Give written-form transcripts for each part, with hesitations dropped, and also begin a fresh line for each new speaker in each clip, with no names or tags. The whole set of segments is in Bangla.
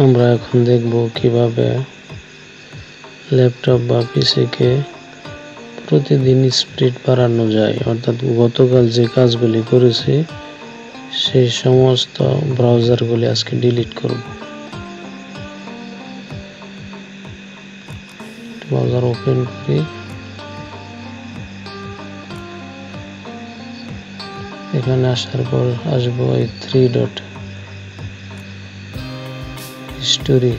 আমরা এখন দেখব কিভাবে ল্যাপটপ বা পিসিকে প্রতিদিন স্পিড বাড়ানো যায়, অর্থাৎ গতকাল যে কাজগুলি করেছি সেই সমস্ত ব্রাউজারগুলি আজকে ডিলিট করব। ব্রাউজার ওপেন করি। এখানে আসার পর আসবো এই 3 ডট হিস্টোরি,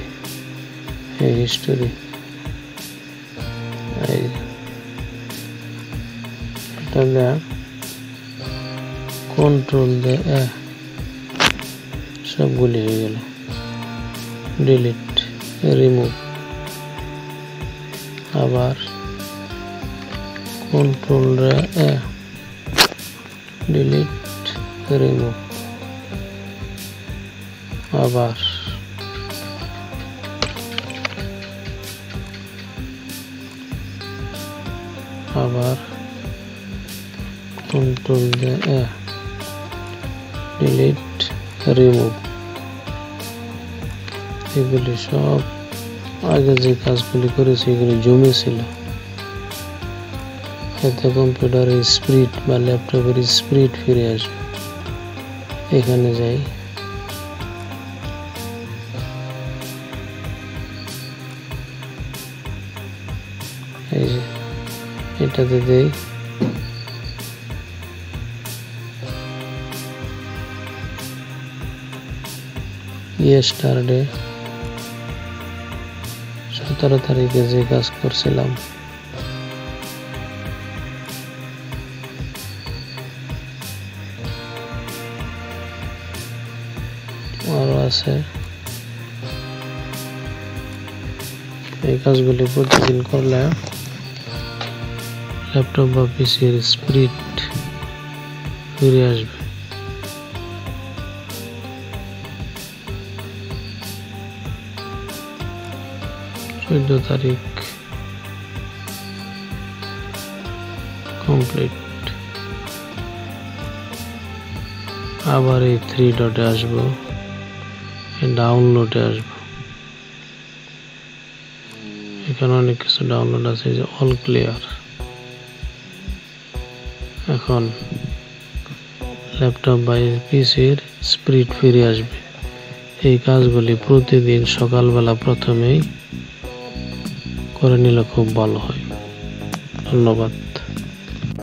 এই হিস্টোরি তাহলে কন্ট্রোল দে সবগুলি হয়ে গেল। ডিলিট, রিমুভ, আবার কন্ট্রোল রে ডিলিট, রিমুভ, আবার কন্ট্রোল দে ডিলিট, রিমুভ। এগুলি সব আগে যে কাজগুলি করেছি এগুলি জমে ছিল, এতে কম্পিউটারের স্পিড বা ল্যাপটপের স্পিড ফিরে আসবে। এখানে যাই, এই যে এটাতে দেই, ইয়েস্টারডে 17 তারিখে যে কাজ করছিলাম আরো আছে। এই কাজগুলি প্রতিদিন করলে ল্যাপটপ বা পিসির স্পিড ফিরে আসবে। 14 তারিখ কমপ্লিট। আবার এই 3 ডটে আসবো, ডাউনলোডে আসবো। এখানে অনেক কিছু ডাউনলোড আছে, যে অল ক্লিয়ার। এখন ল্যাপটপ বা পিসির স্পিড ফিরে আসবে। এই কাজগুলি প্রতিদিন সকালবেলা প্রথমেই করে নিলে খুব ভালো হয়। ধন্যবাদ।